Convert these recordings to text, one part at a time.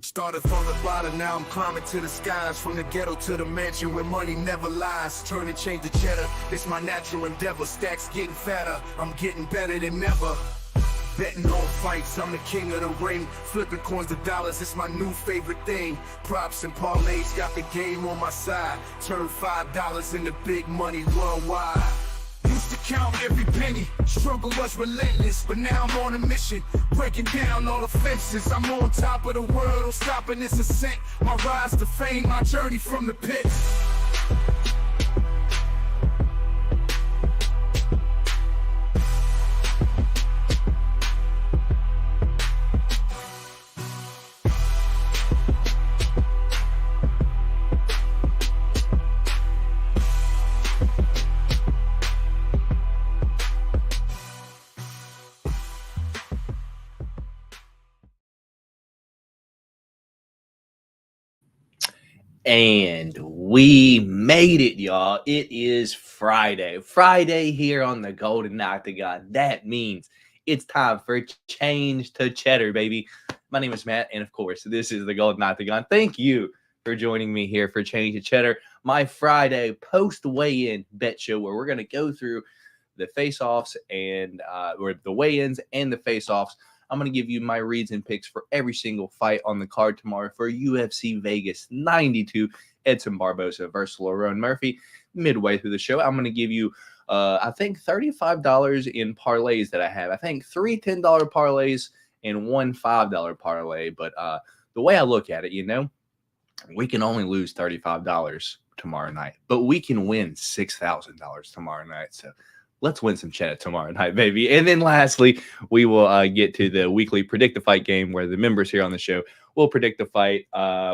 Started from the bottom, now I'm climbing to the skies. From the ghetto to the mansion where money never lies. Turn and change to cheddar, it's my natural endeavor. Stacks getting fatter, I'm getting better than ever. Betting on fights, I'm the king of the ring. Flipping coins to dollars, it's my new favorite thing. Props and parlays got the game on my side. Turn $5 into big money worldwide. Used to count every penny, struggle was relentless, but now I'm on a mission, breaking down all the fences. I'm on top of the world, I'm stopping this ascent. My rise to fame, my journey from the pits. And we made it, y'all. It is Friday. Friday here on the Golden Octagon. That means it's time for change to cheddar, baby. My name is Matt, and of course, this is the Golden Octagon. Thank you for joining me here for Change to Cheddar, my Friday post-weigh-in bet show where we're going to go through the face-offs and or the weigh-ins and the face-offs. I'm going to give you my reads and picks for every single fight on the card tomorrow for UFC Vegas 92, Edson Barboza versus Lerone Murphy. Midway through the show, I'm going to give you, I think, $35 in parlays that I have. I think 3 $10 parlays and 1 $5 parlay. But the way I look at it, we can only lose $35 tomorrow night, but we can win $6,000 tomorrow night. So let's win some cheddar tomorrow night, baby. And then lastly, we will get to the weekly Predict the Fight game where the members here on the show will predict the fight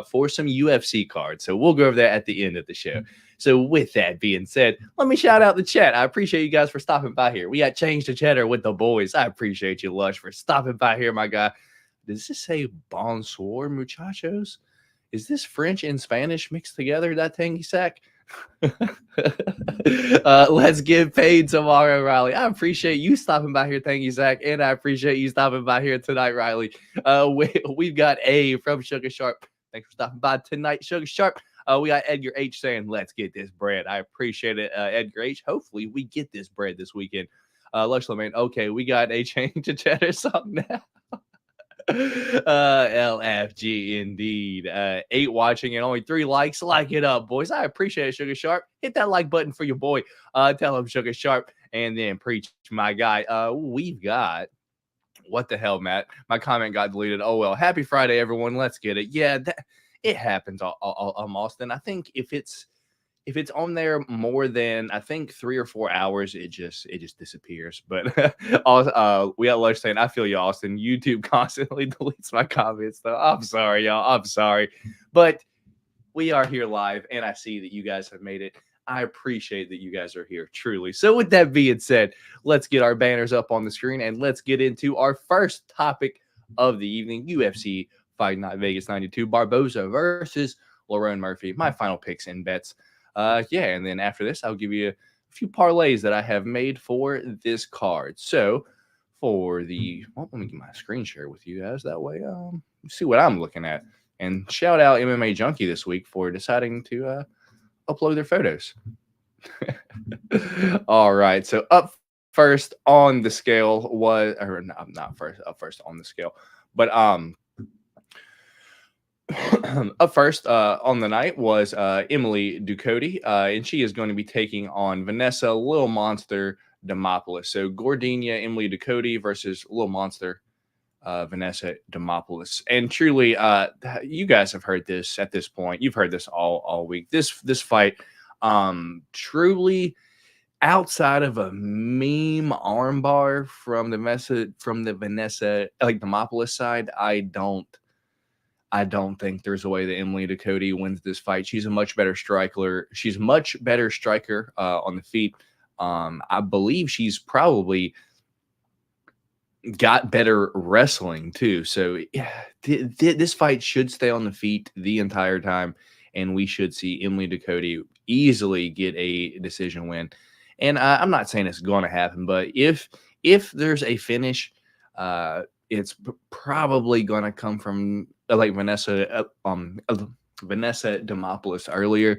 for some UFC cards. So we'll go over that at the end of the show. So with that being said, let me shout out the chat. I appreciate you guys for stopping by here. We got Change to Cheddar with the boys. I appreciate you, Lush, for stopping by here, my guy. Does this say bonsoir, muchachos? Is this French and Spanish mixed together, that tangy sack? Let's get paid tomorrow, Riley. I appreciate you stopping by here. Thank you, Zach. And I appreciate you stopping by here tonight, Riley. We've got A from Sugar Sharp. Thanks for stopping by tonight, Sugar Sharp. We got Edgar H saying, let's get this bread. I appreciate it, Edgar H. Hopefully we get this bread this weekend. Lush Lemaine, okay, we got a Change to Cheddar song now. LFG indeed. 8 watching and only 3 likes. Like it up, boys. I appreciate it, Sugar Sharp. Hit that like button for your boy. Tell him Sugar Sharp and then preach, my guy. We've got, what the hell, Matt? My comment got deleted. Oh well. Happy Friday, everyone. Let's get it. Yeah, it happens. Austin. I think if it's on there more than, I think, 3 or 4 hours, it just disappears. But we got Lush saying, I feel you, Austin. YouTube constantly deletes my comments, though. I'm sorry, y'all. I'm sorry. But we are here live, and I see that you guys have made it. I appreciate that you guys are here, truly. So with that being said, let's get our banners up on the screen, and let's get into our first topic of the evening, UFC Fight Night Vegas 92, Barboza versus Lerone Murphy. My final picks and bets. And then after this, I'll give you a few parlays that I have made for this card. So for the, let me get my screen share with you guys. That way, see what I'm looking at. And shout out MMA Junkie this week for deciding to upload their photos. All right. So up first on the scale was, or not first, up first on the scale, but up first on the night was Emily Ducote, and she is going to be taking on Vanessa Little Monster Demopoulos. So Gordina Emily Ducote versus Little Monster Vanessa Demopoulos. And truly, you guys have heard this at this point. You've heard this all week. This fight, truly, outside of a meme armbar from the Vanessa like Demopoulos side, I don't think there's a way that Emily Ducote wins this fight. She's a much better striker. She's much better striker on the feet. I believe she's probably got better wrestling too. So this fight should stay on the feet the entire time, and we should see Emily Ducote easily get a decision win. And I'm not saying it's going to happen, but if there's a finish, it's probably going to come from like Vanessa Demopoulos earlier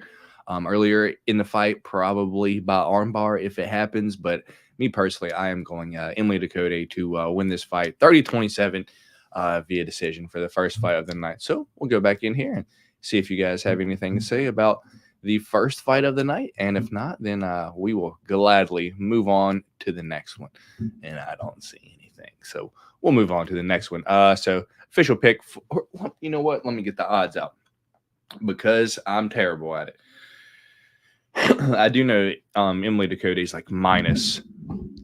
in the fight, probably by armbar if it happens. But me personally, I am going Emily Ducote to win this fight 30-27 via decision for the first fight of the night. So we'll go back in here and see if you guys have anything to say about the first fight of the night. And if not, then we will gladly move on to the next one. And I don't see anything. So we'll move on to the next one. So official pick. You know what? Let me get the odds out because I'm terrible at it. I do know Emily Ducote is like minus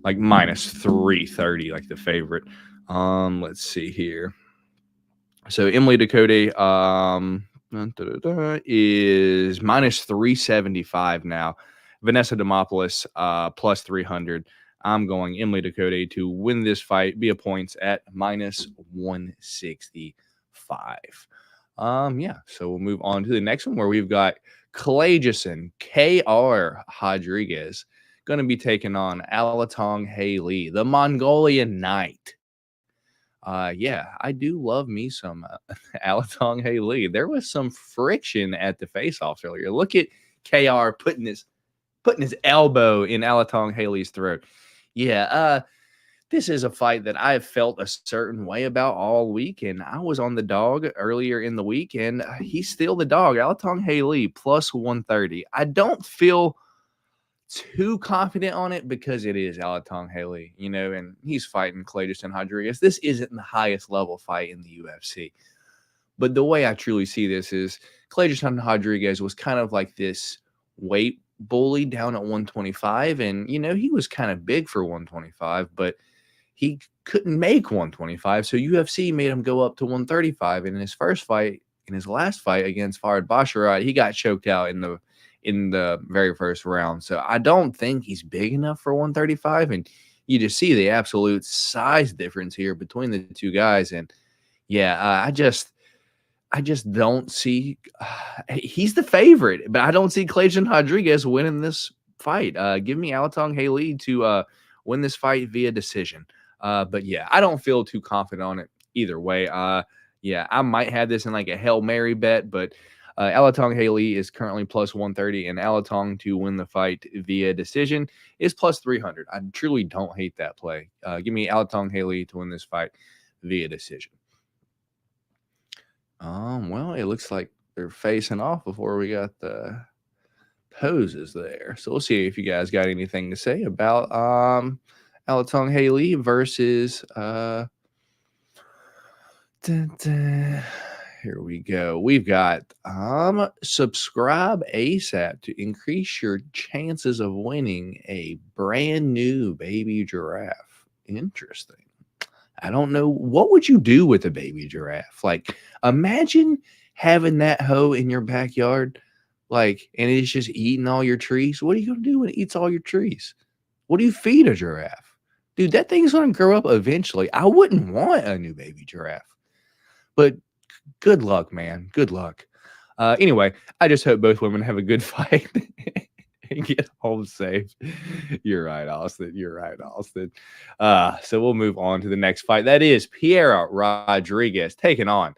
330, like the favorite. Let's see here. So Emily Ducote is minus 375 now. Vanessa Demopoulos plus 300. I'm going Emily Ducote to win this fight via points at minus 165. Yeah, so we'll move on to the next one where we've got Kalajason KR Rodriguez going to be taking on Alatong Haley, the Mongolian Knight. Yeah, I do love me some Alatong Haley. There was some friction at the face-offs earlier. Look at KR putting his elbow in Alatong Haley's throat. Yeah, this is a fight that I've felt a certain way about all week, and I was on the dog earlier in the week, and he's still the dog. Alatong Haley plus 130. I don't feel too confident on it because it is Alatong Haley, you know, and he's fighting Kalajason Rodriguez. This isn't the highest level fight in the UFC. But the way I truly see this is Kalajason Rodriguez was kind of like this weight bully down at 125. And, you know, he was kind of big for 125, but he couldn't make 125. So UFC made him go up to 135. And in his last fight against Farid Basharat, he got choked out in the very first round. So I don't think he's big enough for 135. And you just see the absolute size difference here between the two guys. And yeah, I just don't see he's the favorite, but I don't see Kalajason Rodriguez winning this fight. Give me Alatong Haley to win this fight via decision. But yeah, I don't feel too confident on it either way. Yeah, I might have this in like a Hail Mary bet, but Alatong Haley is currently plus 130, and Alatong to win the fight via decision is plus 300. I truly don't hate that play. Give me Alatong Haley to win this fight via decision. Well, it looks like they're facing off before we got the poses there. So we'll see if you guys got anything to say about Alatong Haley versus here we go. We've got subscribe ASAP to increase your chances of winning a brand new baby giraffe. Interesting. I don't know. What would you do with a baby giraffe? Like, imagine having that hoe in your backyard, like, and it's just eating all your trees. What are you going to do when it eats all your trees? What do you feed a giraffe? Dude, that thing's going to grow up eventually. I wouldn't want a new baby giraffe. But good luck, man. Good luck. Anyway, I just hope both women have a good fight and get home safe. You're right, Austin. So we'll move on to the next fight. That is Piera Rodriguez taking on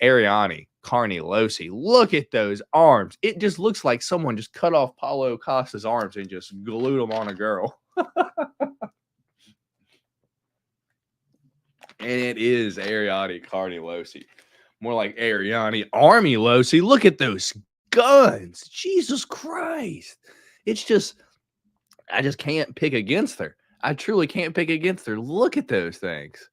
Ariane Carnelossi. Look at those arms. It just looks like someone just cut off Paulo Costa's arms and just glued them on a girl. And it is Ariane Carnelossi. More like Ariane Army-Lossi. Look at those guns. Jesus Christ. It's just, I just can't pick against her. I truly can't pick against her. Look at those things.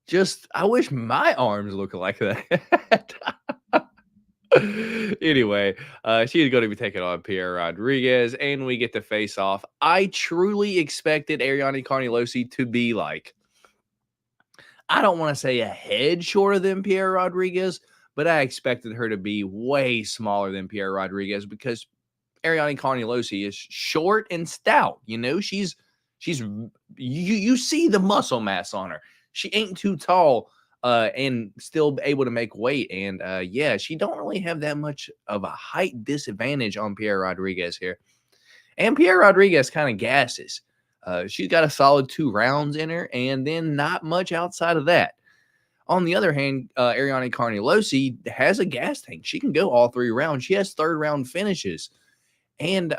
Just, I wish my arms looked like that. Anyway, she's going to be taking on Piera Rodriguez, and we get to face off. I truly expected Ariane Carnelossi to be like, I don't want to say a head shorter than Piera Rodriguez, but I expected her to be way smaller than Piera Rodriguez because Ariane Carnelossi is short and stout. You know, you see the muscle mass on her. She ain't too tall and still able to make weight. And yeah, she don't really have that much of a height disadvantage on Piera Rodriguez here. And Piera Rodriguez kind of gasses. She's got a solid 2 rounds in her, and then not much outside of that. On the other hand, Ariane Carnelossi has a gas tank. She can go all 3 rounds. She has third-round finishes. And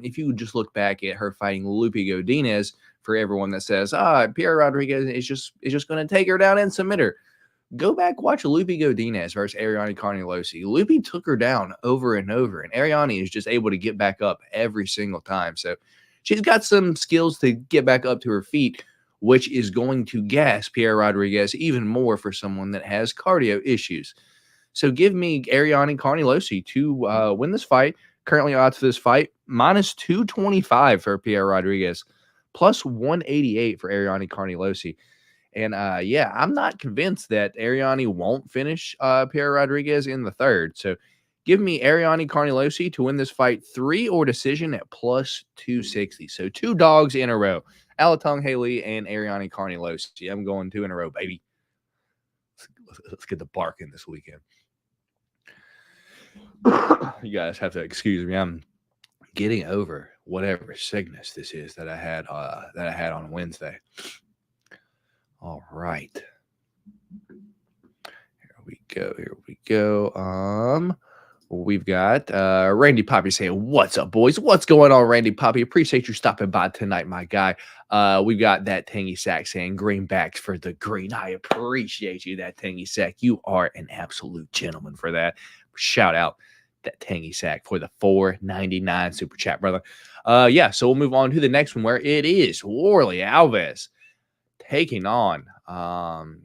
if you just look back at her fighting Lupe Godinez, for everyone that says, Pierre Rodriguez is just going to take her down and submit her, go back, watch Lupe Godinez versus Ariane Carnelossi. Lupe took her down over and over, and Ariane is just able to get back up every single time. So she's got some skills to get back up to her feet, which is going to gas Pierre Rodriguez even more for someone that has cardio issues. So give me Ariane Carnelossi to win this fight. Currently odds for this fight, minus 225 for Pierre Rodriguez, plus 188 for Ariane Carnelossi. And yeah, I'm not convinced that Ariane won't finish Pierre Rodriguez in the third. So give me Ariane Carnelossi to win this fight 3 or decision at plus 260. So 2 dogs in a row. Alatong Haley and Ariane Carnelossi. I'm going 2 in a row, baby. Let's get the bark in this weekend. You guys have to excuse me. I'm getting over whatever sickness this is that I had on Wednesday. All right. Here we go. We've got Randy Poppy saying, "What's up, boys? What's going on, Randy Poppy? Appreciate you stopping by tonight, my guy." We've got that Tangy Sack saying, "Greenbacks for the green." I appreciate you, that Tangy Sack. You are an absolute gentleman for that. Shout out that Tangy Sack for the $4.99 super chat, brother. Yeah, so we'll move on to the next one, where it is Warley Alves taking on,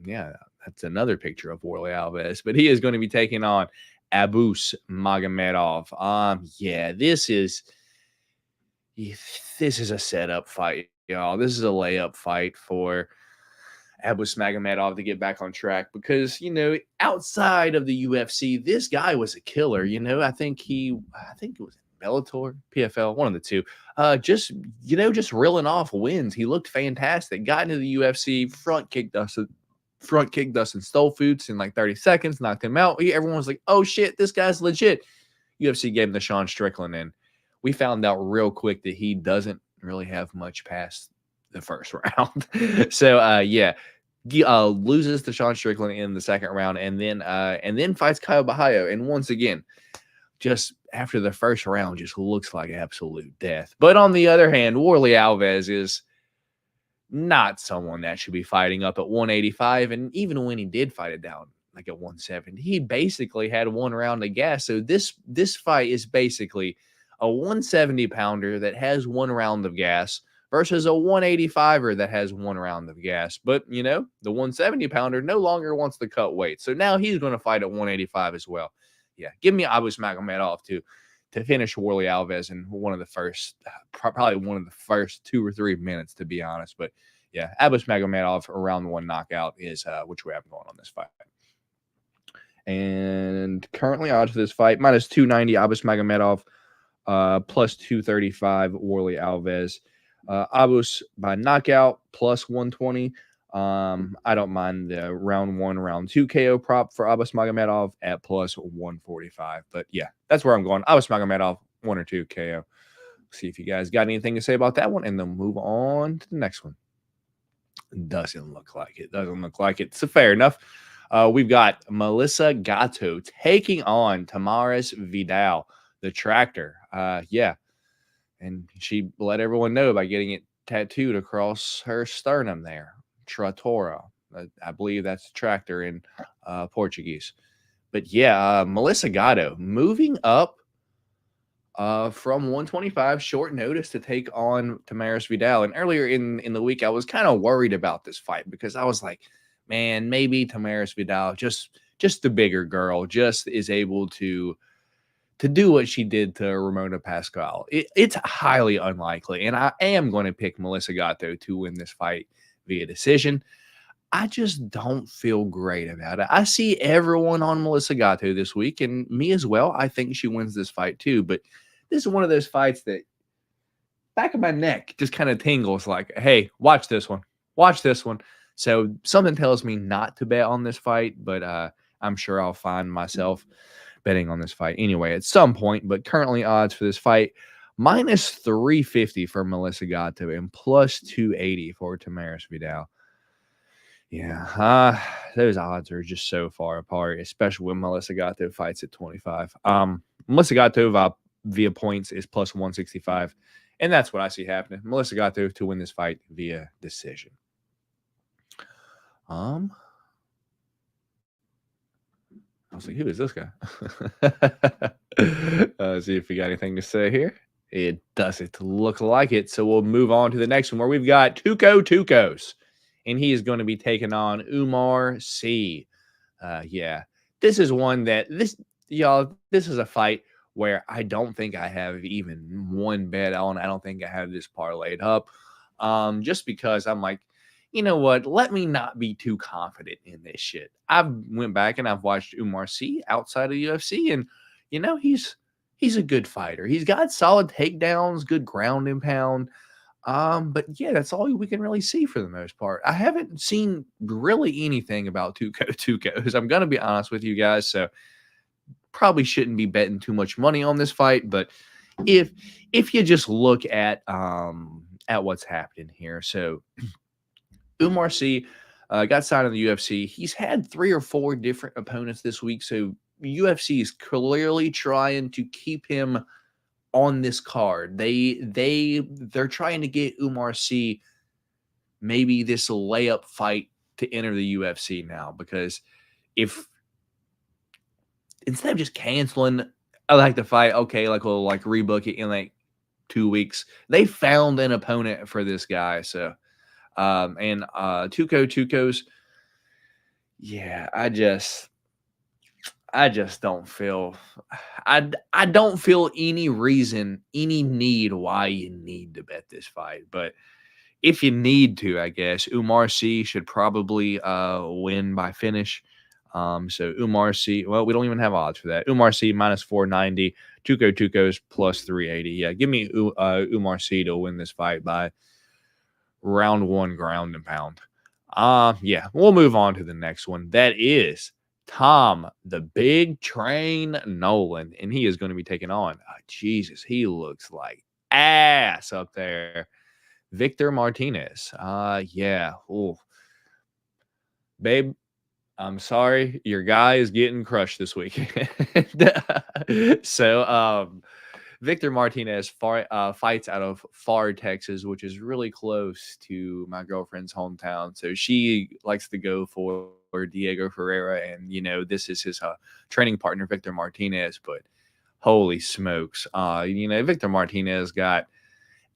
yeah, that's another picture of Warley Alves, but he is going to be taking on Abus Magomedov. Yeah, this is a setup fight, y'all. This is a layup fight for Abus Magomedov to get back on track because, you know, outside of the UFC, this guy was a killer. You know, I think it was Bellator, PFL, one of the two. Just reeling off wins. He looked fantastic. Got into the UFC, front kicked Dustin Stolfoots in like 30 seconds, knocked him out. Everyone was like, "Oh shit, this guy's legit." UFC gave him the Sean Strickland, and we found out real quick that he doesn't really have much past the first round. So yeah, loses to Sean Strickland in the second round, and then fights Kyle Bahayo, and once again, just after the first round, just looks like absolute death. But on the other hand, Warley Alves is not someone that should be fighting up at 185, and even when he did fight it down like at 170, he basically had 1 round of gas. So this fight is basically a 170 pounder that has 1 round of gas versus a 185er that has 1 round of gas. But, you know, the 170 pounder no longer wants to cut weight. So now he's going to fight at 185 as well. Yeah, give me Abus Magomedov to finish Warley Alves in one of the first, probably one of the first 2 or 3 minutes, to be honest. But yeah, Abus Magomedov, a round 1 knockout is which way I'm going on this fight. And currently odds for this fight, minus 290 Abus Magomedov, plus 235 Warley Alves. Abus by knockout, plus 120. I don't mind the round 1, round 2 KO prop for Abus Magomedov at plus 145. But yeah, that's where I'm going. Abus Magomedov, 1 or 2 KO. See if you guys got anything to say about that one, and then move on to the next one. Doesn't look like it. So fair enough. We've got Melissa Gatto taking on Tamaris Vidal, the tractor. Yeah. And she let everyone know by getting it tattooed across her sternum there. Tratora. I believe that's tractor in Portuguese. But yeah, Melissa Gatto moving up from 125, short notice to take on Tamaris Vidal. And earlier in the week, I was kind of worried about this fight because I was like, man, maybe Tamaris Vidal, just the bigger girl, just is able to do what she did to Ramona Pascal. It's highly unlikely, and I am going to pick Melissa Gatto to win this fight via decision. I just don't feel great about it. I see everyone on Melissa Gatto this week, and me as well. I think she wins this fight too, but this is one of those fights that back of my neck just kind of tingles like, hey, watch this one. Watch this one. So something tells me not to bet on this fight, but I'm sure I'll find myself betting on this fight anyway at some point. But currently odds for this fight, minus 350 for Melissa Gatto and plus 280 for Tamaris Vidal. Yeah, those odds are just so far apart, especially when Melissa Gatto fights at 25. Melissa Gatto via points is plus 165, and that's what I see happening. Melissa Gatto to win this fight via decision. I was like, who is this guy? See if we got anything to say here. It doesn't look like it. So we'll move on to the next one where we've got Tukos. And he is going to be taking on Umar C. Yeah, this is one that this is a fight where I don't think I have even one bet on. I don't think I have this parlayed up. Just because I'm like, you know what? Let me not be too confident in this shit. I've went back and I've watched Umar C outside of UFC, and you know he's a good fighter. He's got solid takedowns, good ground and pound. But yeah, that's all we can really see for the most part. I haven't seen really anything about Tukos. I'm gonna be honest with you guys, so probably shouldn't be betting too much money on this fight. But if you just look at what's happening here, so Umar C got signed in the UFC. He's had 3 or 4 different opponents this week, so UFC is clearly trying to keep him on this card. They're trying to get Umar C maybe this layup fight to enter the UFC now, because if instead of just canceling the fight, okay, like we'll rebook it in like 2 weeks, they found an opponent for this guy. So Tukos, yeah, I just don't feel I don't feel any reason, any need why you need to bet this fight. But if you need to, I guess Umar C should probably win by finish. So Umar C, well, we don't even have odds for that. Umar C minus 490, Tukos plus 380. Yeah, give me Umar C to win this fight by round 1 ground and pound. Yeah, we'll move on to the next one. That is Tom the Big Train Nolan, and he is going to be taking on Jesus, he looks like ass up there, Victor Martinez. Yeah. Ooh. Babe, I'm sorry, your guy is getting crushed this week. So Victor Martinez fights out of Far, Texas, which is really close to my girlfriend's hometown. So she likes to go for Diego Ferreira, and you know this is his training partner, Victor Martinez. But holy smokes, Victor Martinez got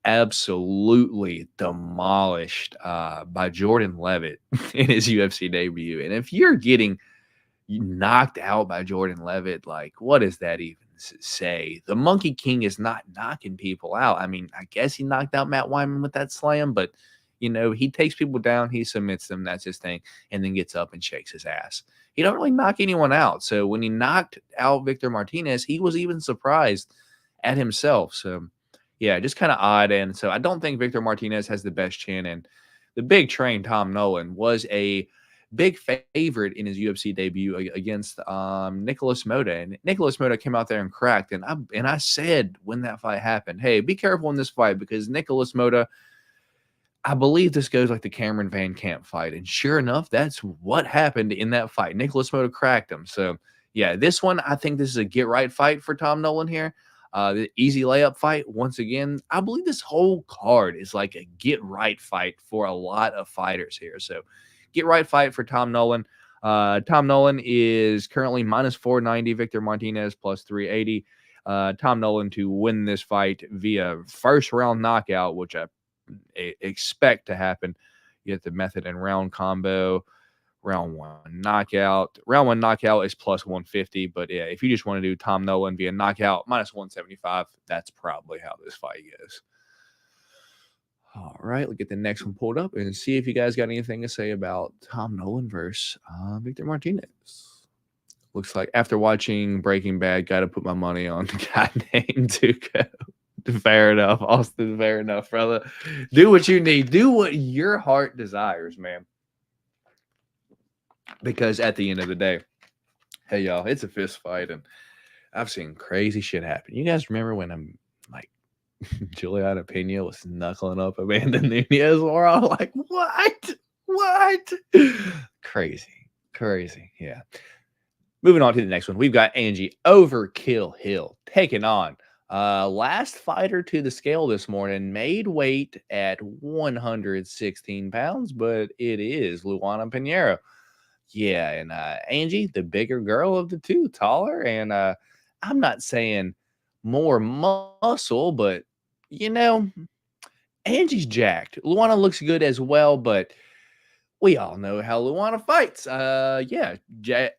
absolutely demolished by Jordan Levitt in his UFC debut. And if you're getting knocked out by Jordan Levitt, like, what does that even say? The Monkey King is not knocking people out. I mean, I guess he knocked out Matt Wyman with that slam, but he takes people down, he submits them, that's his thing, and then gets up and shakes his ass. He don't really knock anyone out. So when he knocked out Victor Martinez, he was even surprised at himself. So yeah, just kind of odd. And so I don't think Victor Martinez has the best chin. And the Big Train, Tom Nolan, was a big favorite in his UFC debut against Nicholas Mota. And Nicholas Mota came out there and cracked. And I said when that fight happened, hey, be careful in this fight, because Nicholas Mota, I believe this goes like the Cameron Van Camp fight. And sure enough, that's what happened in that fight. Nicholas Mota cracked him. So yeah, this one, I think this is a get-right fight for Tom Nolan here. The easy layup fight. Once again, I believe this whole card is like a get-right fight for a lot of fighters here. So get-right fight for Tom Nolan. Tom Nolan is currently minus 490, Victor Martinez plus 380. Tom Nolan to win this fight via first-round knockout, which I expect to happen. You get the method and round combo. Round 1 knockout. Round 1 knockout is plus 150. But yeah, if you just want to do Tom Nolan via knockout, minus 175, that's probably how this fight goes. All right, let's get the next one pulled up and see if you guys got anything to say about Tom Nolan versus Victor Martinez. Looks like after watching Breaking Bad, got to put my money on a guy named Tuco. Fair enough, Austin. Fair enough, brother. Do what you need. Do what your heart desires, man. Because at the end of the day, hey, y'all, it's a fist fight, and I've seen crazy shit happen. You guys remember when I'm like Juliana Pena was knuckling up Amanda Nunez? We're all like, what? What? Crazy. Yeah. Moving on to the next one, we've got Angie Overkill Hill taking on last fighter to the scale this morning, made weight at 116 pounds, but it is Luana Pinheiro. Yeah, and Angie, the bigger girl of the two, taller, and I'm not saying more muscle, but you know, Angie's jacked. Luana looks good as well, but we all know how Luana fights. Yeah,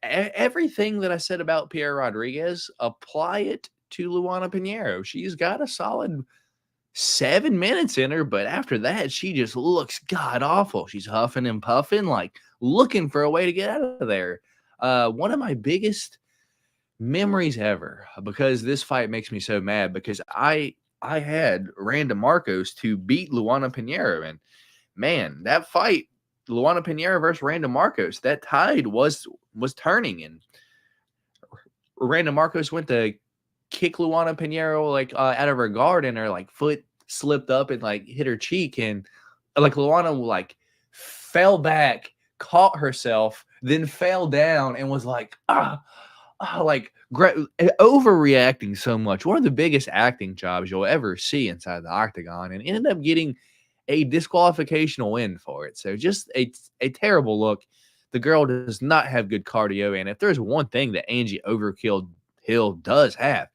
everything that I said about Pierre Rodriguez, apply it to Luana Pinheiro. She's got a solid 7 minutes in her, but after that, she just looks god awful. She's huffing and puffing, like looking for a way to get out of there. One of my biggest memories ever, because this fight makes me so mad, because I had Randa Marcos to beat Luana Pinheiro, and man, that fight, Luana Pinheiro versus Randa Marcos, that tide was turning, and Randa Marcos went to kick Luana Pinheiro like out of her guard, and her like foot slipped up and like hit her cheek, and like Luana like fell back, caught herself, then fell down and was like overreacting so much. One of the biggest acting jobs you'll ever see inside the octagon, and ended up getting a disqualificational win for it. So just a terrible look. The girl does not have good cardio, and if there's one thing that Angie Overkill Hill does have,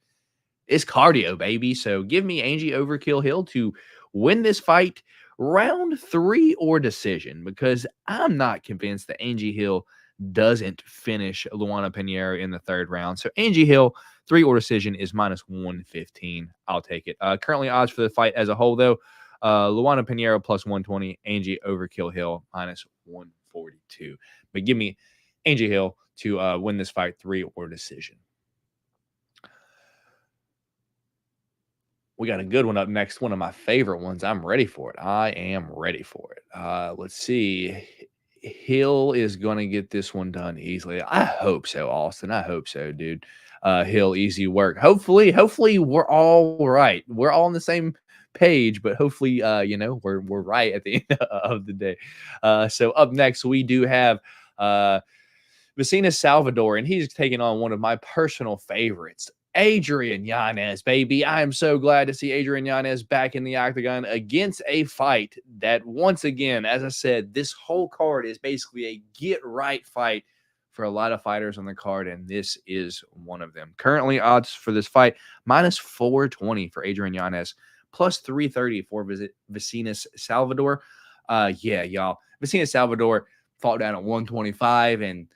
it's cardio, baby. So give me Angie Overkill Hill to win this fight, round 3 or decision, because I'm not convinced that Angie Hill doesn't finish Luana Pinheiro in the 3rd round. So Angie Hill, 3 or decision, is -115. I'll take it. Currently odds for the fight as a whole, though, Luana Pinheiro +120, Angie Overkill Hill -142. But give me Angie Hill to win this fight, 3 or decision. We got a good one up next. One of my favorite ones. I'm ready for it. I am ready for it. Let's see. Hill is going to get this one done easily. I hope so, Austin. I hope so, dude. Hill, easy work. Hopefully we're all right. We're all on the same page, but hopefully, we're right at the end of the day. So up next, we do have Vicina Salvador, and he's taking on one of my personal favorites, Adrian Yanez, baby. I am so glad to see Adrian Yanez back in the octagon against a fight that, once again, as I said, this whole card is basically a get-right fight for a lot of fighters on the card, and this is one of them. Currently, odds for this fight, -420 for Adrian Yanez, +330 for Vicina Salvador. Yeah, y'all. Vicina Salvador fought down at 125 and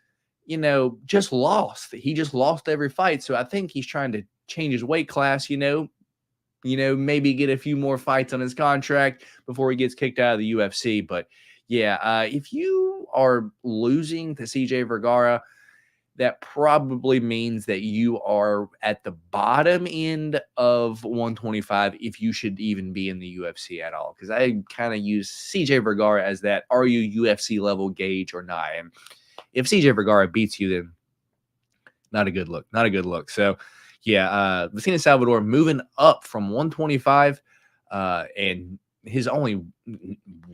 just lost. He just lost every fight. So I think he's trying to change his weight class, maybe get a few more fights on his contract before he gets kicked out of the UFC. But yeah, if you are losing to CJ Vergara, that probably means that you are at the bottom end of 125 if you should even be in the UFC at all. Because I kind of use CJ Vergara as that, are you UFC level gauge or not? And if CJ Vergara beats you, then not a good look. So, yeah, Vicina Salvador moving up from 125, and his only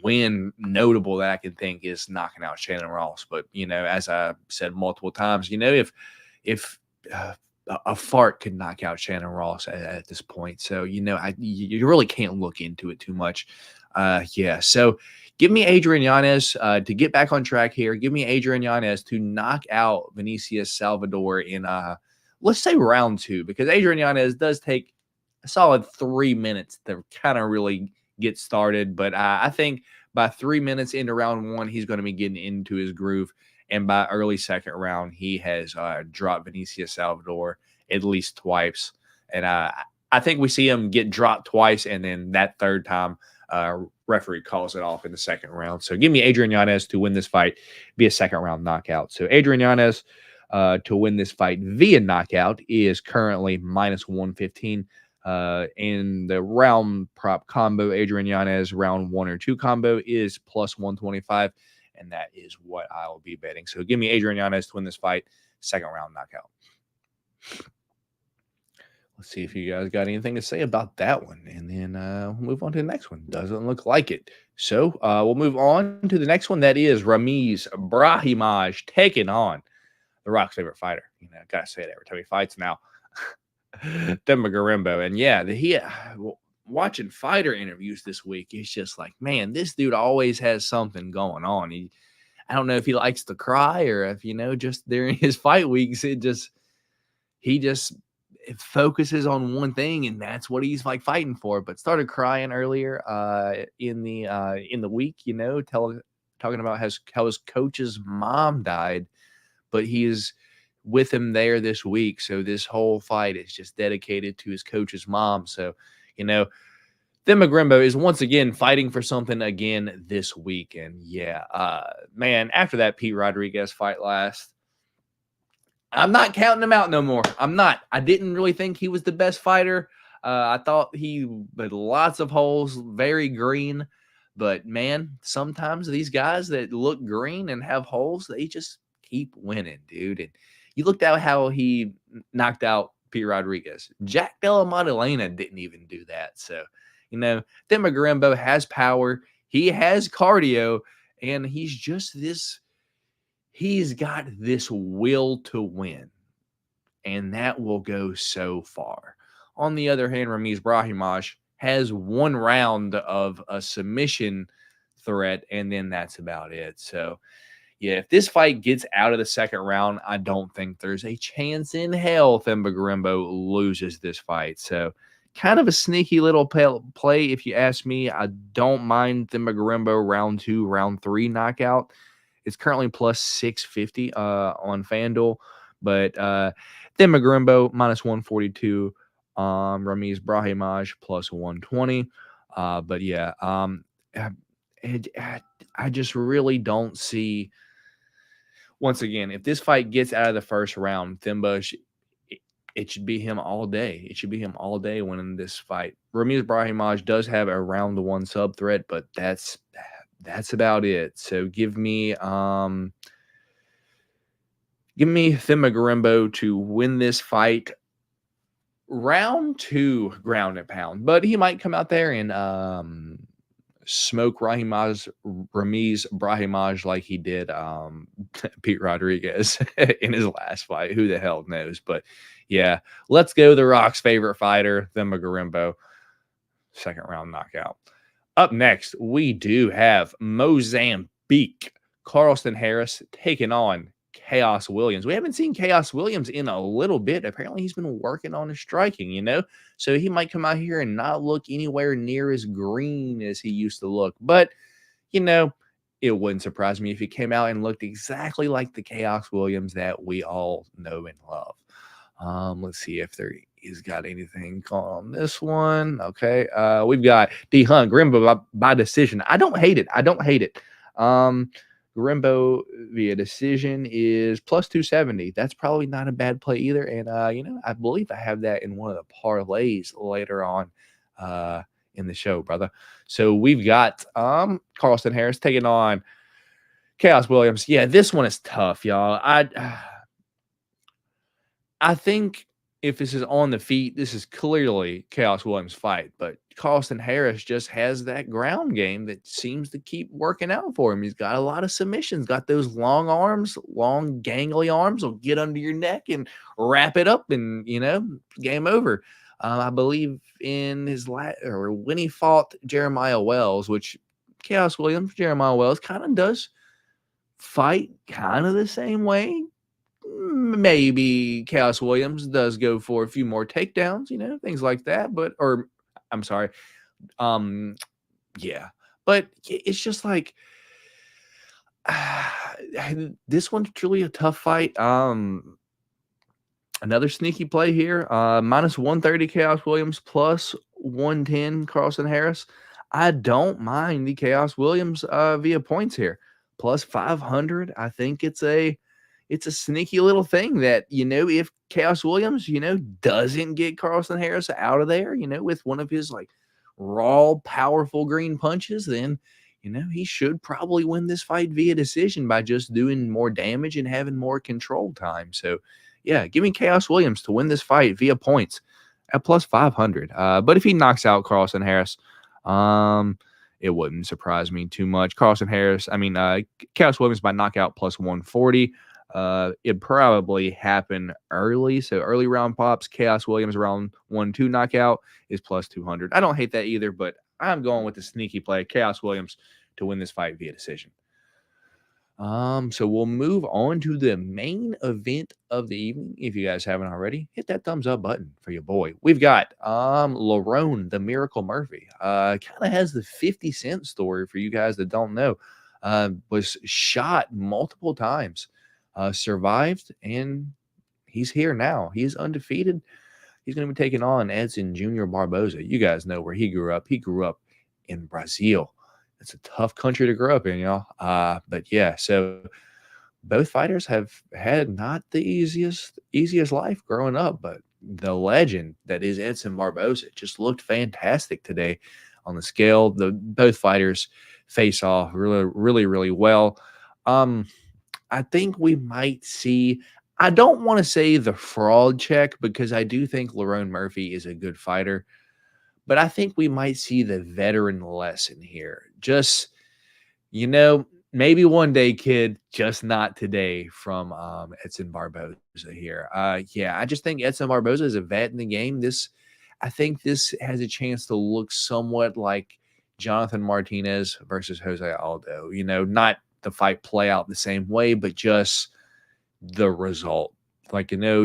win notable that I can think is knocking out Shannon Ross. But, as I said multiple times, if a fart could knock out Shannon Ross at this point. So, you really can't look into it too much. Yeah, so give me Adrian Yanez to get back on track here. Give me Adrian Yanez to knock out Vicina Salvador in, let's say, round 2, because Adrian Yanez does take a solid 3 minutes to kind of really get started. But I think by 3 minutes into round 1, he's going to be getting into his groove. And by early 2nd round, he has dropped Vicina Salvador at least twice. And I think we see him get dropped twice, and then that 3rd time, referee calls it off in the 2nd round. So give me Adrian Yanez to win this fight via 2nd round knockout. So Adrian Yanez to win this fight via knockout is currently -115. In the round prop combo, Adrian Yanez round 1 or 2 combo is +125, and that is what I will be betting. So give me Adrian Yanez to win this fight, 2nd round knockout. Let's see if you guys got anything to say about that one. And then we'll move on to the next one. Doesn't look like it. So we'll move on to the next one. That is Ramiz Brahimaj taking on The Rock's favorite fighter. You know, gotta say it every time he fights now. Themba And yeah, watching fighter interviews this week, it's just like, man, this dude always has something going on. I don't know if he likes to cry or if, you know, just during his fight weeks, he just focuses on one thing, and that's what he's like fighting for. But started crying earlier in the week, you know, talking about how his coach's mom died, but he is with him there this week. So this whole fight is just dedicated to his coach's mom. So, you know, Themba is once again fighting for something again this week. And yeah, man, after that Pete Rodriguez fight last, I'm not counting him out no more. I'm not. I didn't really think he was the best fighter. I thought he had lots of holes, very green. But man, sometimes these guys that look green and have holes, they just keep winning, dude. And you looked at how he knocked out Pete Rodriguez. Jack Della Maddalena didn't even do that. So, you know, Themba has power. He has cardio, and he's just this. He's got this will to win, and that will go so far. On the other hand, Ramiz Brahimaj has one round of a submission threat, and then that's about it. So, yeah, if this fight gets out of the second round, I don't think there's a chance in hell Themba loses this fight. So, kind of a sneaky little play, if you ask me. I don't mind Themba round 2, round 3 knockout. It's currently plus 650 on FanDuel, but Themba minus 142, Ramiz Brahimaj plus 120. But yeah, I just really don't see. Once again, if this fight gets out of the first round, Themba, it should be him all day. It should be him all day winning this fight. Ramiz Brahimaj does have a round 1 sub threat, but that's about it. So give me Themba to win this fight. Round 2 ground and pound, but he might come out there and smoke Ramiz Brahimaj like he did Pete Rodriguez in his last fight. Who the hell knows? But yeah, let's go The Rock's favorite fighter, Themba. Second round knockout. Up next, we do have Mozambique. Carlston Harris taking on Chaos Williams. We haven't seen Chaos Williams in a little bit. Apparently, he's been working on his striking, you know? So he might come out here and not look anywhere near as green as he used to look. But, you know, it wouldn't surprise me if he came out and looked exactly like the Chaos Williams that we all know and love. Let's see if he's got anything on this one. Okay. We've got D-Hunt Grimbo by decision. I don't hate it. Grimbo via decision is plus 270. That's probably not a bad play either. And, you know, I believe I have that in one of the parlays later on in the show, brother. So we've got Carlston Harris taking on Chaos Williams. Yeah, this one is tough, y'all. I think if this is on the feet, this is clearly Chaos Williams' fight. But Carlston Harris just has that ground game that seems to keep working out for him. He's got a lot of submissions, got those long arms, long gangly arms will get under your neck and wrap it up and, you know, game over. I believe in his or when he fought Jeremiah Wells, which Chaos Williams, Jeremiah Wells kind of does fight kind of the same way. Maybe Chaos Williams does go for a few more takedowns, you know, things like that. But, or I'm sorry. Yeah, but it's just like, this one's truly a tough fight. Another sneaky play here, minus 130 Chaos Williams, plus 110 Carlston Harris. I don't mind the Chaos Williams via points here. Plus 500. I think it's a sneaky little thing that, you know, if Chaos Williams, you know, doesn't get Carlston Harris out of there, you know, with one of his like raw, powerful green punches, then, you know, he should probably win this fight via decision by just doing more damage and having more control time. So, yeah, give me Chaos Williams to win this fight via points. at plus 500. But if he knocks out Carlson Harris, it wouldn't surprise me too much. Carlson Harris, Chaos Williams by knockout plus 140. It'd probably happen early. So early round pops, Chaos Williams round 1-2 knockout is plus 200. I don't hate that either, but I'm going with the sneaky play, Chaos Williams to win this fight via decision. So we'll move on to the main event of the evening. If you guys haven't already, hit that thumbs up button for your boy. We've got Lerone, the Miracle Murphy. Kind of has the 50 Cent story for you guys that don't know. Was shot multiple times, survived, and he's here now. He is undefeated. He's going to be taking on Edson Jr. Barboza. You guys know where he grew up. He grew up in Brazil. It's a tough country to grow up in, y'all. But yeah, so both fighters have had not the easiest life growing up, but the legend that is Edson Barboza just looked fantastic today on the scale. Both fighters face off really well. I think we might see, I don't want to say the fraud check because I do think Lerone Murphy is a good fighter. But I think we might see the veteran lesson here. Just, maybe one day, kid, just not today from Edson Barboza here. I just think Edson Barboza is a vet in the game. I think this has a chance to look somewhat like Jonathan Martinez versus Jose Aldo. Not the fight play out the same way, but just the result.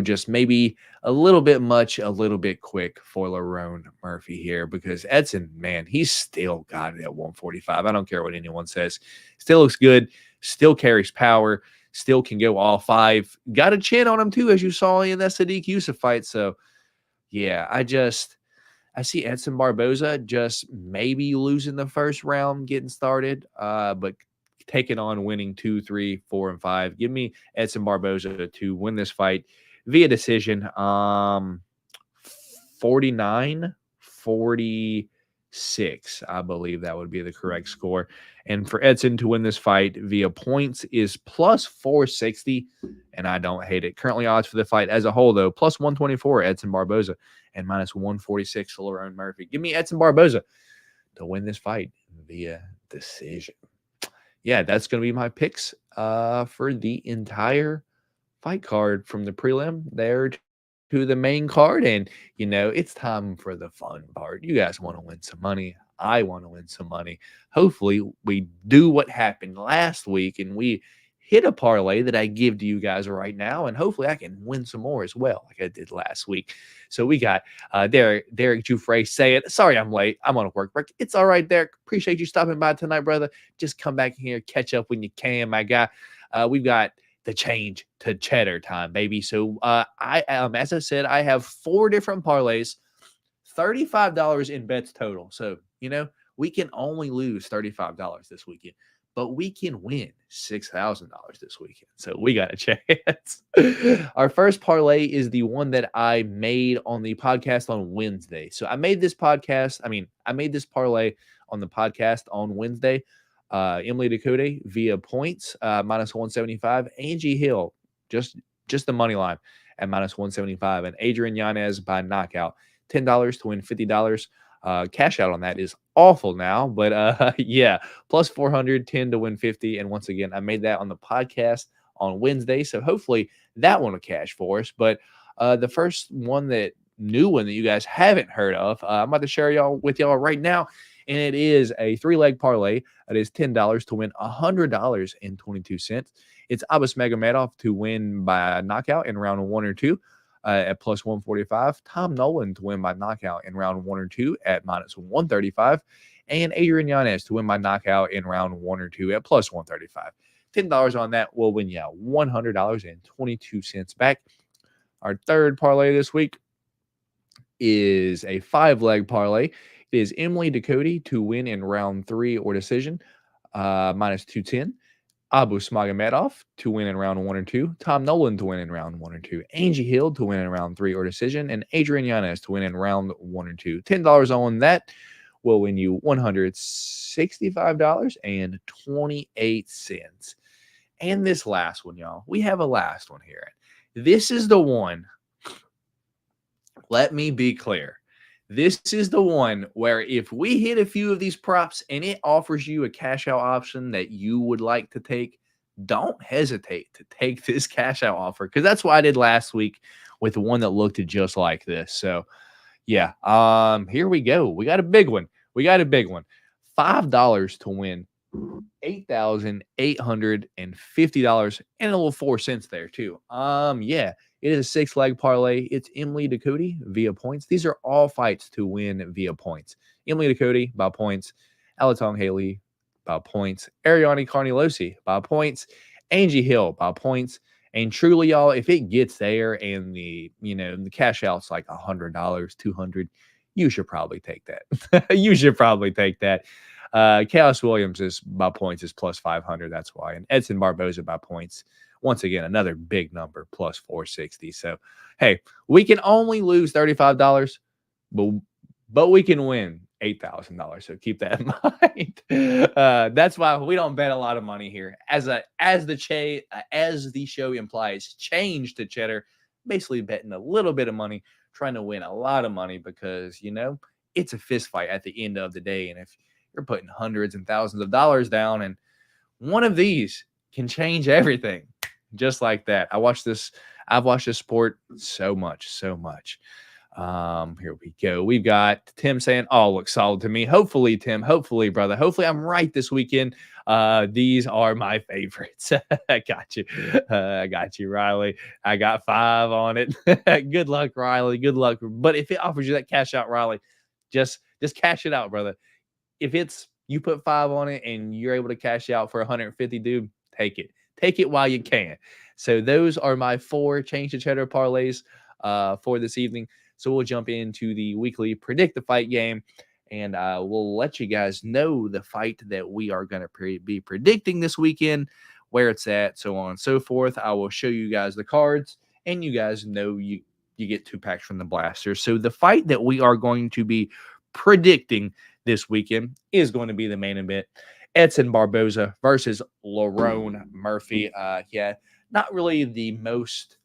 Just maybe a little bit much, a little bit quick for Lerone Murphy here because Edson, man, he's still got it at 145. I don't care what anyone says. Still looks good, still carries power, still can go all five. Got a chin on him too, as you saw in that Sadiq Yusuff fight. So, yeah, I see Edson Barboza just maybe losing the first round getting started, but taking on winning 2, 3, 4, and 5. Give me Edson Barboza to win this fight via decision. 49-46, I believe that would be the correct score. And for Edson to win this fight via points is plus 460, and I don't hate it. Currently odds for the fight as a whole, though, plus 124 Edson Barboza and minus 146 for Lerone Murphy. Give me Edson Barboza to win this fight via decision. Yeah, that's going to be my picks for the entire fight card from the prelim there to the main card. And, it's time for the fun part. You guys want to win some money. I want to win some money. Hopefully, we do what happened last week and we hit a parlay that I give to you guys right now. And hopefully, I can win some more as well, like I did last week. So we got Derek Jufre saying, sorry I'm late. I'm on a work break. It's all right, Derek. Appreciate you stopping by tonight, brother. Just come back here, catch up when you can, my guy. We've got the change to Cheddar time, baby. So as I said, I have 4 different parlays, $35 in bets total. So, we can only lose $35 this weekend, but we can win $6,000 this weekend. So we got a chance. Our first parlay is the one that I made on the podcast on Wednesday. So I made this parlay on the podcast on Wednesday. Emily Ducote via points, minus 175. Angie Hill, just the money line at minus 175. And Adrian Yanez by knockout, $10 to win $50. Cash out on that is awful now, but yeah, plus 400, 10 to win 50. And once again, I made that on the podcast on Wednesday. So hopefully that one will cash for us. But the first new one that you guys haven't heard of, I'm about to share with y'all right now. And it is a 3-leg parlay. It is $10 to win $100.22. It's Abbas Magomedov to win by knockout in round 1 or 2. At plus 145, Tom Nolan to win by knockout in round 1 or 2 at minus 135, and Adrian Yanez to win by knockout in round 1 or 2 at plus 135. $10 on that will win you $100.22 back. Our third parlay this week is a 5-leg parlay. It is Emily Ducote to win in round 3 or decision, minus 210. Abbas Magomedov to win in round 1 or 2. Tom Nolan to win in round 1 or 2. Angie Hill to win in round 3 or decision. And Adrian Yanez to win in round 1 or 2. $10 on that will win you $165.28. And this last one, y'all. We have a last one here. This is the one let me be clear. This is the one where if we hit a few of these props and it offers you a cash out option that you would like to take, don't hesitate to take this cash out offer, because that's what I did last week with the one that looked just like this. So yeah, here we go. We got a big one. $5 to win $8,850 and a little 4 cents there too. Yeah, it is a 6-leg parlay. It's Emily Ducote via points. These are all fights to win via points. Emily Ducote by points, Alatong Haley by points, Ariane Carnelosi by points, Angie Hill by points. And truly, y'all, if it gets there and the cash out's like $100, $200, you should probably take that. You should probably take that. Chaos Williams is by points is plus 500. That's why. And Edson Barboza by points, once again, another big number, plus 460. So, hey, we can only lose $35, but we can win $8,000. So keep that in mind. That's why we don't bet a lot of money here. As the show implies, change to Cheddar, basically betting a little bit of money, trying to win a lot of money, because it's a fist fight at the end of the day. And if you're putting hundreds and thousands of dollars down, and one of these can change everything, just like that. I've watched this sport so much. Here we go. We've got Tim saying, "Oh, looks solid to me." Hopefully, Tim. Hopefully, brother. Hopefully, I'm right this weekend. These are my favorites. I got you, Riley. I got 5 on it. Good luck, Riley. Good luck. But if it offers you that cash out, Riley, just cash it out, brother. If it's you put 5 on it and you're able to cash out for 150, dude, take it. Take it while you can. So those are my 4 change to cheddar parlays for this evening. So we'll jump into the weekly Predict the Fight game, and we'll let you guys know the fight that we are going to be predicting this weekend, where it's at, so on and so forth. I will show you guys the cards, and you guys know you get 2 packs from the blaster. So the fight that we are going to be predicting this weekend is going to be the main event. Edson Barboza versus Lerone Murphy. Yeah, not really the most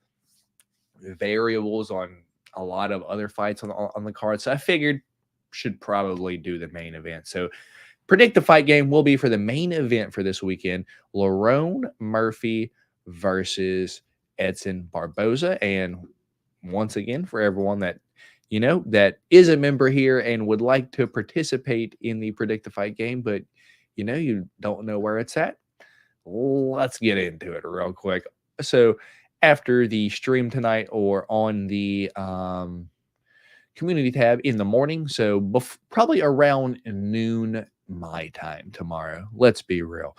variables on a lot of other fights on the card. So I figured should probably do the main event. So Predict the Fight game will be for the main event for this weekend. Lerone Murphy versus Edson Barboza. And once again, for everyone that that is a member here and would like to participate in the Predict the Fight game, but you don't know where it's at, let's get into it real quick. So after the stream tonight, or on the community tab in the morning, so probably around noon my time tomorrow, let's be real,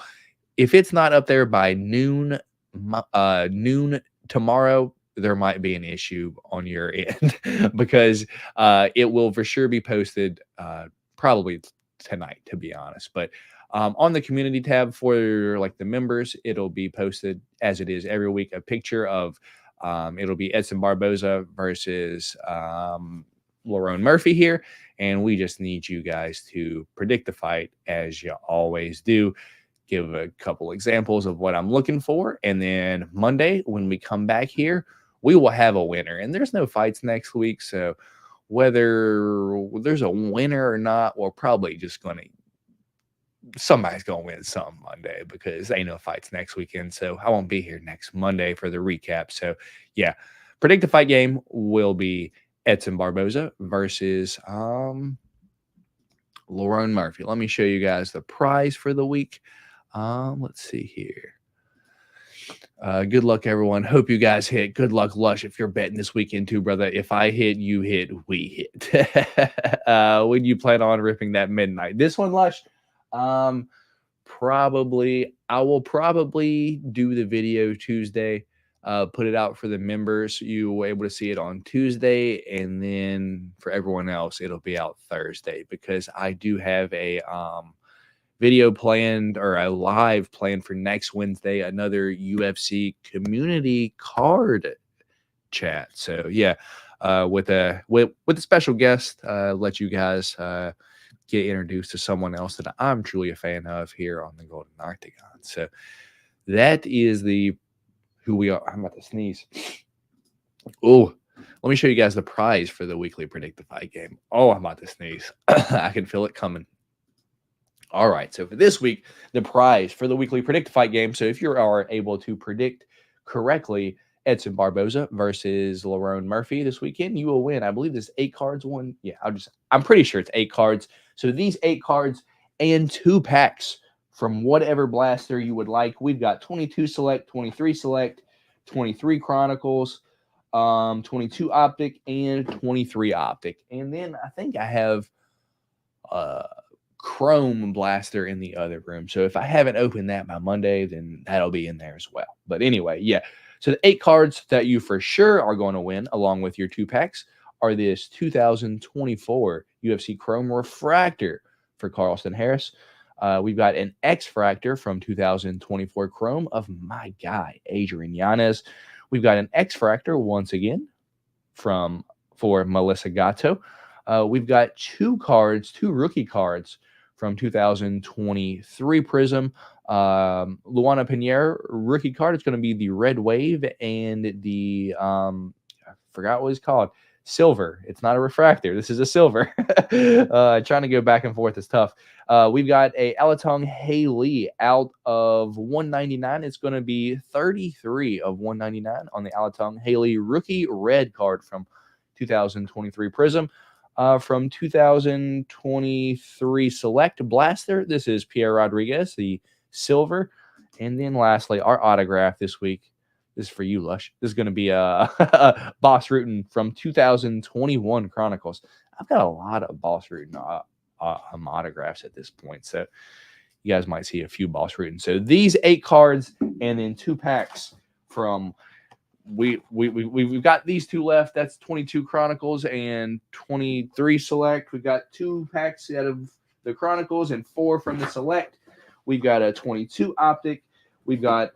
if it's not up there by noon tomorrow, there might be an issue on your end, because it will for sure be posted probably tonight, to be honest. But on the community tab for like the members, it'll be posted as it is every week, a picture of it'll be Edson Barboza versus Lerone Murphy here, and we just need you guys to predict the fight as you always do. Give a couple examples of what I'm looking for, and then Monday when we come back here, we will have a winner. And there's no fights next week, so whether there's a winner or not, we're probably just somebody's gonna win some Monday, because ain't no fights next weekend. So I won't be here next Monday for the recap. So yeah, Predict the Fight game will be Edson Barboza versus Lerone Murphy. Let me show you guys the prize for the week. Let's see here. Good luck, everyone. Hope you guys hit. Good luck, Lush, if you're betting this weekend too, brother. If I hit, you hit, we hit. When you plan on ripping that midnight? This one, Lush? Probably. I will probably do the video Tuesday. Put it out for the members. You were able to see it on Tuesday, and then for everyone else, it'll be out Thursday, because I do have a video planned, or a live planned for next Wednesday, another UFC community card chat. So yeah, with a special guest, let you guys get introduced to someone else that I'm truly a fan of here on the Golden Octagon. So that is who we are. I'm about to sneeze. Oh, let me show you guys the prize for the weekly Predict the Fight game. Oh, I'm about to sneeze. I can feel it coming. All right, so for this week, the prize for the weekly Predict the Fight game. So if you are able to predict correctly Edson Barboza versus Lerone Murphy this weekend, you will win. I believe there's 8 cards. I'm pretty sure it's 8 cards. So these 8 cards and 2 packs from whatever blaster you would like. We've got 22 select, 23 select, 23 Chronicles, 22 optic, and 23 optic. And then I think I have Chrome blaster in the other room. So if I haven't opened that by Monday, then that'll be in there as well. But anyway, yeah. So the 8 cards that you for sure are going to win, along with your 2 packs, are this 2024 UFC Chrome Refractor for Carlston Harris. We've got an X-Fractor from 2024 Chrome of my guy, Adrian Yanez. We've got an X-Fractor once again for Melissa Gatto. We've got 2 rookie cards from 2023 Prism. Luana Pinheiro rookie card. It's going to be the Red Wave and the I forgot what it's called. Silver. It's not a refractor. This is a silver. Trying to go back and forth is tough. We've got a Alatong Haley out of 199. It's going to be 33 of 199 on the Alatong Haley rookie red card from 2023 Prism. From 2023 Select Blaster, this is Pierre Rodriguez, the silver. And then lastly, our autograph this week. This is for you, Lush. This is going to be Boss Rutan from 2021 Chronicles. I've got a lot of Boss Rutan autographs at this point, so you guys might see a few Boss Rutan. So these 8 cards and then 2 packs from we've got these 2 left. That's 22 Chronicles and 23 Select. We've got 2 packs out of the Chronicles and 4 from the Select. We've got a 22 Optic. We've got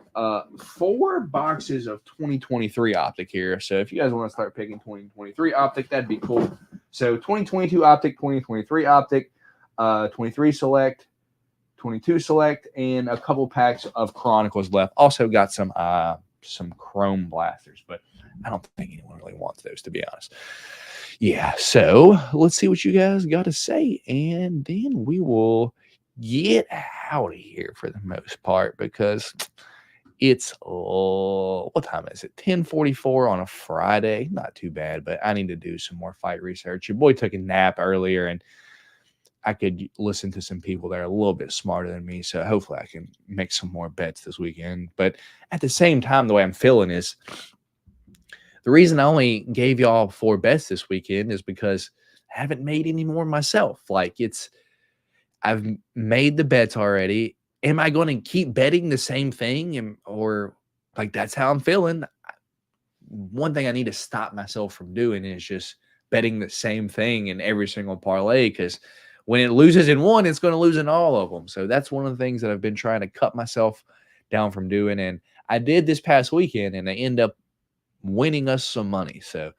4 boxes of 2023 Optic here. So if you guys want to start picking 2023 Optic, that'd be cool. So 2022 Optic, 2023 Optic, 23 Select, 22 Select, and a couple packs of Chronicles left. Also got some Chrome blasters, but I don't think anyone really wants those, to be honest. Yeah, so let's see what you guys got to say, and then we will get out of here for the most part, because it's what time is it? 10:44 on a Friday. Not too bad, but I need to do some more fight research. Your boy took a nap earlier, and I could listen to some people that are a little bit smarter than me, so hopefully I can make some more bets this weekend. But at the same time, the way I'm feeling is the reason I only gave y'all 4 bets this weekend is because I haven't made any more myself. I've made the bets already. Am I going to keep betting the same thing? Or that's how I'm feeling. One thing I need to stop myself from doing is just betting the same thing in every single parlay, because when it loses in one, it's going to lose in all of them. So that's one of the things that I've been trying to cut myself down from doing. And I did this past weekend, and I end up winning us some money. So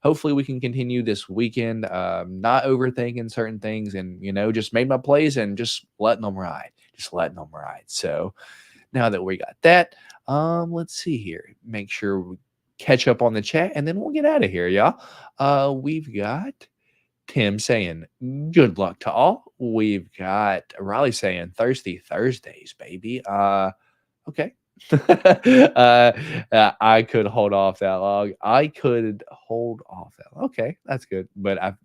hopefully we can continue this weekend, not overthinking certain things, and, just made my plays and just letting them ride. So now that we got that, let's see here. Make sure we catch up on the chat, and then we'll get out of here, y'all. We've got Tim saying, good luck to all. We've got Riley saying, thirsty Thursdays, baby. Okay. I could hold off that long. Okay, that's good. But I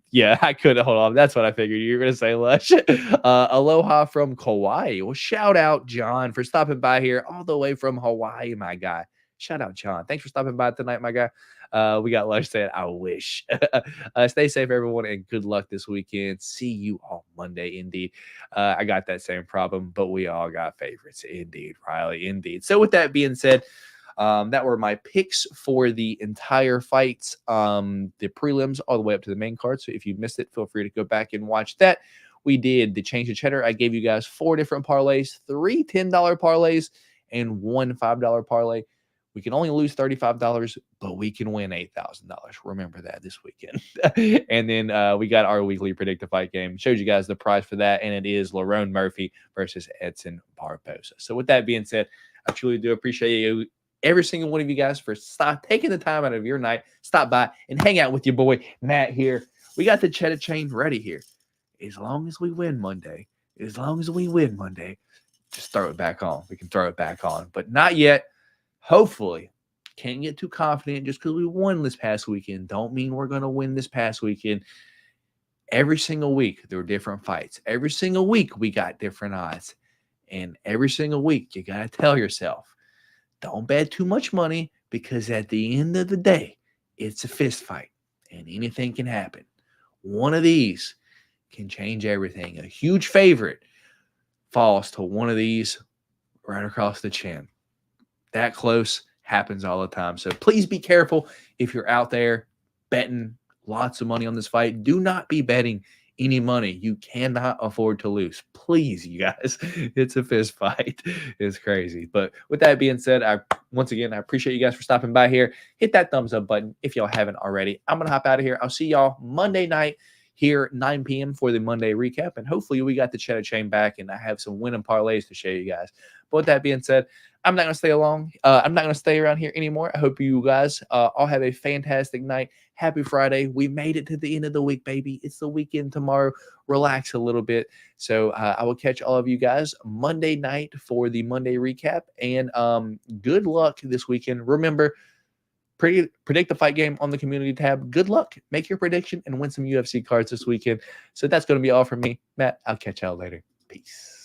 could hold off. That's what I figured you were going to say, Lush. Aloha from Kauai. Well, shout out, John, for stopping by here all the way from Hawaii, my guy. Shout out, John. Thanks for stopping by tonight, my guy. We got Lush saying, I wish. Stay safe, everyone, and good luck this weekend. See you on Monday, indeed. I got that same problem, but we all got favorites. Indeed, Riley, indeed. So with that being said, that were my picks for the entire fights, the prelims all the way up to the main card. So if you missed it, feel free to go back and watch that. We did the Change to Cheddar. I gave you guys 4 different parlays, 3 $10 parlays, and 1 $5 parlay. We can only lose $35, but we can win $8,000. Remember that this weekend. And then we got our weekly Predict the Fight game. Showed you guys the prize for that, and it is Lerone Murphy versus Edson Barboza. So with that being said, I truly do appreciate every single one of you guys for taking the time out of your night, stop by and hang out with your boy Matt here. We got the Cheddar chain ready here. As long as we win Monday, just throw it back on. We can throw it back on, but not yet. Hopefully, can't get too confident just because we won this past weekend. Don't mean we're going to win this past weekend. Every single week, there were different fights. Every single week, we got different odds. And every single week, you got to tell yourself, don't bet too much money because at the end of the day, it's a fist fight and anything can happen. One of these can change everything. A huge favorite falls to one of these right across the chin. That close happens all the time. So please be careful if you're out there betting lots of money on this fight. Do not be betting any money. You cannot afford to lose. Please, you guys. It's a fist fight. It's crazy. But with that being said, once again, I appreciate you guys for stopping by here. Hit that thumbs up button if y'all haven't already. I'm going to hop out of here. I'll see y'all Monday night here 9 p.m. for the Monday recap. And hopefully we got the Cheddar chain back and I have some winning parlays to show you guys. But with that being said, I'm not going to stay along. I'm not going to stay around here anymore. I hope you guys all have a fantastic night. Happy Friday. We made it to the end of the week, baby. It's the weekend tomorrow. Relax a little bit. So I will catch all of you guys Monday night for the Monday recap. And good luck this weekend. Remember, predict the fight game on the community tab. Good luck. Make your prediction and win some UFC cards this weekend. So that's going to be all from me. Matt, I'll catch y'all later. Peace.